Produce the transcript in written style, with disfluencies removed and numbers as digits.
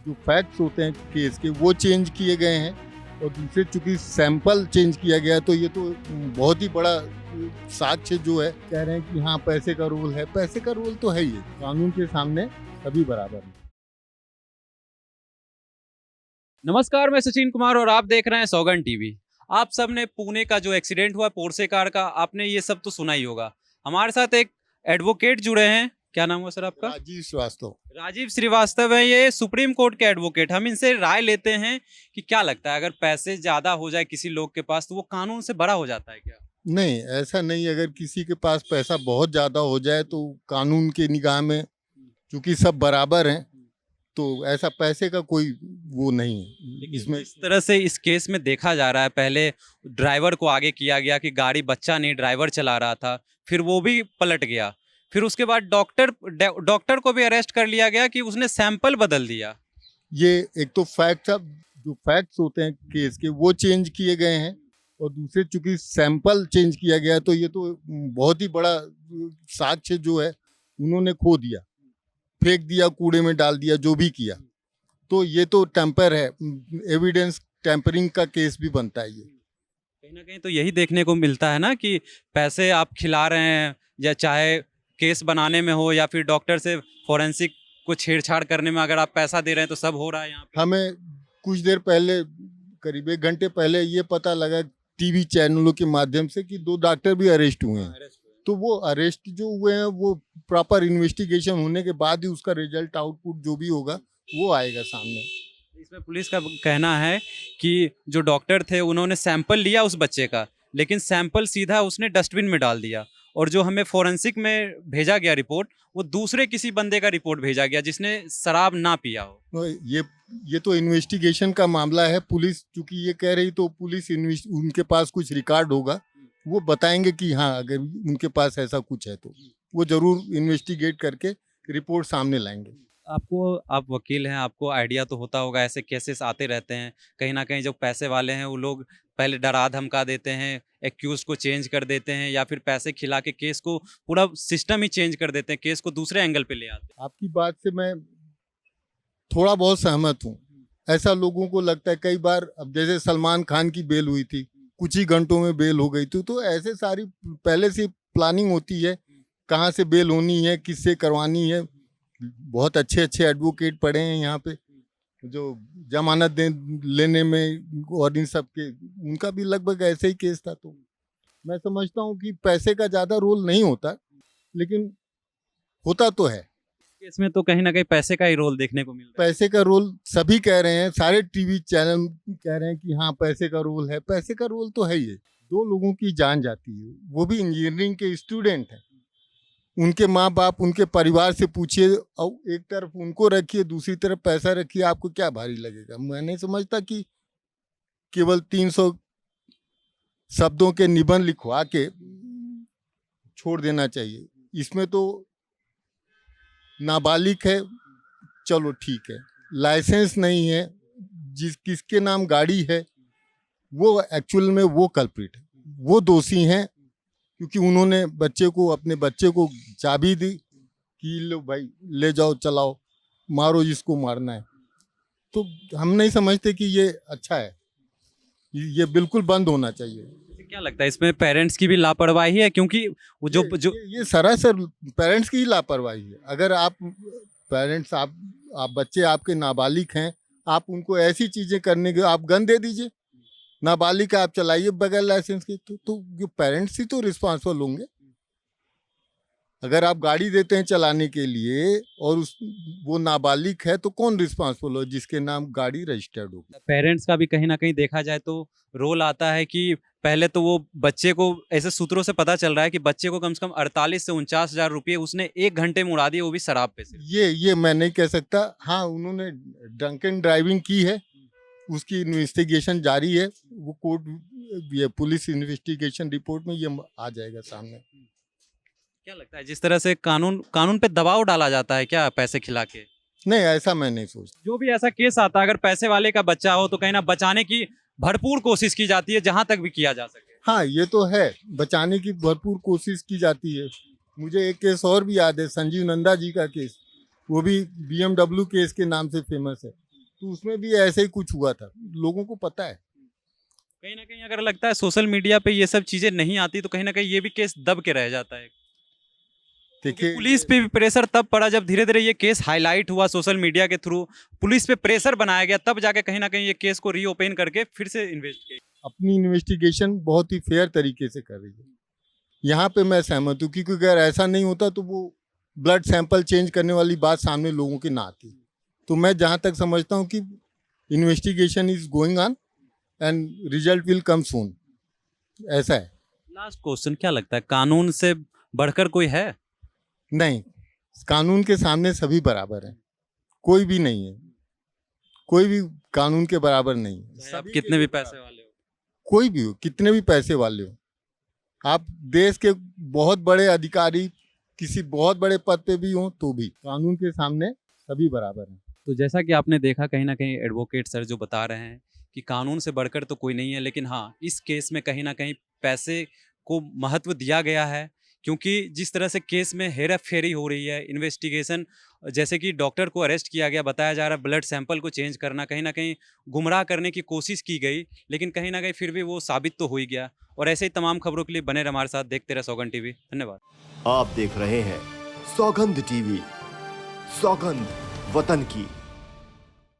जो फैक्ट्स होते हैं केस के वो चेंज किए गए हैं और दूसरे चूंकि सैंपल चेंज किया गया है, तो ये तो बहुत ही बड़ा साक्ष्य जो है कह रहे हैं कि हाँ पैसे का रोल है। पैसे का रोल तो है ही है, कानून के सामने सभी बराबर हैं। नमस्कार, मैं सचिन कुमार और आप देख रहे हैं सौगन टीवी। आप सब ने पुणे का जो एक्सीडेंट हुआ पोर्शे कार का, आपने ये सब तो सुना ही होगा। हमारे साथ एक एडवोकेट जुड़े हैं। क्या नाम हुआ सर आपका? राजीव श्रीवास्तव। राजीव श्रीवास्तव है, ये सुप्रीम कोर्ट के एडवोकेट। हम इनसे राय लेते हैं कि क्या लगता है, अगर पैसे ज्यादा हो जाए किसी लोग के पास तो वो कानून से बड़ा हो जाता है क्या? नहीं, ऐसा नहीं। अगर किसी के पास पैसा बहुत ज्यादा हो जाए तो कानून के निगाह में चूंकि सब बराबर हैं, तो ऐसा पैसे का कोई वो नहीं है लेकिन इसमें। इस तरह से इस केस में देखा जा रहा है, पहले ड्राइवर को आगे किया गया कि गाड़ी बच्चा नहीं ड्राइवर चला रहा था, फिर वो भी पलट गया। फिर उसके बाद डॉक्टर को भी अरेस्ट कर लिया गया कि उसने सैंपल बदल दिया। ये एक तो फैक्ट अब जो फैक्ट्स होते हैं केस के वो चेंज किए गए हैं और दूसरे चूंकि सैंपल चेंज किया गया है, तो ये तो बहुत ही बड़ा साक्ष्य जो है उन्होंने खो दिया, फेंक दिया, कूड़े में डाल दिया, जो भी किया। तो ये तो टेम्पर है, एविडेंस टेम्परिंग का केस भी बनता है ये। कहीं ना कहीं तो यही देखने को मिलता है ना कि पैसे आप खिला रहे हैं, या चाहे केस बनाने में हो या फिर डॉक्टर से फोरेंसिक को छेड़छाड़ करने में, अगर आप पैसा दे रहे हैं तो सब हो रहा है यहाँ पे। हमें कुछ देर पहले, करीब 1 घंटे पहले ये पता लगा टीवी चैनलों के माध्यम से कि 2 डॉक्टर भी अरेस्ट हुए हैं। तो वो अरेस्ट जो हुए हैं वो प्रॉपर इन्वेस्टिगेशन होने के बाद ही उसका रिजल्ट आउटपुट जो भी होगा वो आएगा सामने। इसमें पुलिस का कहना है कि जो डॉक्टर थे उन्होंने सैंपल लिया उस बच्चे का, लेकिन सैंपल सीधा उसने डस्टबिन में डाल दिया, और जो हमें फोरेंसिक में भेजा गया रिपोर्ट, वो दूसरे किसी बंदे का रिपोर्ट भेजा गया जिसने शराब ना पिया हो। तो ये तो इन्वेस्टिगेशन का मामला है। पुलिस चूंकि ये कह रही, तो पुलिस उनके पास कुछ रिकॉर्ड होगा, वो बताएंगे कि हाँ अगर उनके पास ऐसा कुछ है तो वो जरूर इन्वेस्टिगेट करके रिपोर्ट सामने लाएंगे। आपको, आप वकील हैं, आपको आइडिया तो होता होगा, ऐसे केसेस आते रहते हैं। कहीं ना कहीं जो पैसे वाले हैं वो लोग पहले डरा धमका देते हैं, एक्यूज को चेंज कर देते हैं, या फिर पैसे खिला के केस को पूरा सिस्टम ही चेंज कर देते हैं, केस को दूसरे एंगल पे ले आते हैं। आपकी बात से मैं थोड़ा बहुत सहमत हूँ। ऐसा लोगों को लगता है कई बार। अब जैसे सलमान खान की बेल हुई थी, कुछ ही घंटों में बेल हो गई थी, तो ऐसे सारी पहले से प्लानिंग होती है, कहाँ से बेल होनी है, किससे करवानी है। बहुत अच्छे अच्छे एडवोकेट पड़े हैं यहाँ पे जो जमानत लेने में और इन सब के, उनका भी लगभग ऐसे ही केस था। तो मैं समझता हूँ कि पैसे का ज़्यादा रोल नहीं होता, लेकिन होता तो है। केस में तो कहीं ना कहीं पैसे का ही रोल देखने को मिल रहा है। पैसे का रोल सभी कह रहे हैं, सारे टीवी चैनल कह रहे हैं कि हाँ पैसे का रोल है। पैसे का रोल तो है ही है। 2 लोगों की जान जाती है, वो भी इंजीनियरिंग के स्टूडेंट हैं। उनके माँ बाप, उनके परिवार से पूछिए, और एक तरफ उनको रखिए, दूसरी तरफ पैसा रखिए, आपको क्या भारी लगेगा। मैं नहीं समझता कि केवल 300 शब्दों के निबंध लिखवा के छोड़ देना चाहिए। इसमें तो नाबालिग है, चलो ठीक है, लाइसेंस नहीं है, किसके नाम गाड़ी है, वो एक्चुअल में वो कल्प्रिट है, वो दोषी हैं, क्योंकि उन्होंने अपने बच्चे को चाबी दी कि लो भाई ले जाओ, चलाओ, मारो जिसको मारना है। तो हम नहीं समझते कि ये अच्छा है, ये बिल्कुल बंद होना चाहिए। क्या लगता है, इसमें पेरेंट्स की भी लापरवाही है? क्योंकि वो ये सरासर पेरेंट्स की ही लापरवाही है। अगर आप पेरेंट्स, आप बच्चे आपके नाबालिग हैं, आप उनको ऐसी चीजें करने के, आप गन दे दीजिए, नाबालिग आप चलाइए बगैर लाइसेंस के, तो जो पेरेंट्स ही तो रिस्पॉन्सिबल होंगे। अगर आप गाड़ी देते हैं चलाने के लिए और वो नाबालिग है, तो कौन रिस्पॉन्सिबल हो जिसके नाम गाड़ी रजिस्टर्ड होगी। पेरेंट्स का भी कहीं ना कहीं देखा जाए तो रोल आता है कि पहले तो वो बच्चे को, ऐसे सूत्रों से पता चल रहा है कि बच्चे को कम से कम 48 से 49 हजार रुपये उसने 1 घंटे में उड़ा दिए, वो भी शराब पे से। ये मैं नहीं कह सकता। हाँ, उन्होंने ड्रंकन ड्राइविंग की है, उसकी इन्वेस्टिगेशन जारी है। वो ये पुलिस इन्वेस्टिगेशन रिपोर्ट में ये आ जाएगा सामने। क्या लगता है, जिस तरह से कानून पे दबाव डाला जाता है क्या पैसे खिला के? नहीं, ऐसा मैं नहीं सोचता। जो भी ऐसा केस आता है, अगर पैसे वाले का बच्चा हो तो कहीं ना बचाने की भरपूर कोशिश की जाती है, जहां तक भी किया जा सके। हाँ, ये तो है, बचाने की भरपूर कोशिश की जाती है। मुझे एक केस और भी याद है, संजीव नंदा जी का केस। वो भी BMW केस के नाम से फेमस है। तो उसमें भी ऐसे ही कुछ हुआ था, लोगों को पता है। कहीं ना कहीं अगर लगता है सोशल मीडिया पे ये सब चीजें नहीं आती तो कहीं ना कहीं ये भी केस दब के रह जाता है, क्योंकि देखिए पुलिस पे भी प्रेशर तब पड़ा जब धीरे धीरे ये केस हाईलाइट हुआ सोशल मीडिया के थ्रू, पुलिस पे प्रेशर बनाया गया, तब जाके कहीं ना कहीं ये केस को रीओपन करके फिर से इन्वेस्टिगेट। अपनी इन्वेस्टिगेशन बहुत ही फेयर तरीके से कर रही है, यहाँ पे मैं सहमत हूँ, क्योंकि अगर ऐसा नहीं होता तो वो ब्लड सैंपल चेंज करने वाली बात सामने लोगों की ना आती। तो मैं जहाँ तक समझता हूँ कि investigation is going on and result will come soon, ऐसा है। लास्ट क्वेश्चन, क्या लगता है कानून से बढ़कर कोई है? नहीं, कानून के सामने सभी बराबर हैं, कोई भी नहीं है, कोई भी कानून के बराबर नहीं है। चाहे आप सभी कितने के भी लिए पैसे बराबर। वाले हो। कोई भी हो, कितने भी पैसे वाले हो, आप देश के बहुत बड़े अधिकारी किसी बहुत बड़े पद पे भी हो तो भी कानून के सामने सभी बराबर हैं। तो जैसा कि आपने देखा, कहीं ना कहीं एडवोकेट सर जो बता रहे हैं कि कानून से बढ़कर तो कोई नहीं है, लेकिन हाँ इस केस में कहीं ना कहीं पैसे को महत्व दिया गया है, क्योंकि जिस तरह से केस में हेरा फेरी हो रही है, इन्वेस्टिगेशन, जैसे कि डॉक्टर को अरेस्ट किया गया, बताया जा रहा है ब्लड सैंपल को चेंज करना, कहीं ना कहीं गुमराह करने की कोशिश की गई, लेकिन कहीं ना कहीं फिर भी वो साबित तो हो ही गया। और ऐसे ही तमाम खबरों के लिए बने रहे हमारे साथ, देखते रहे सौगंध टीवी। धन्यवाद। आप देख रहे हैं सौगंध टीवी, सौगंध वतन की।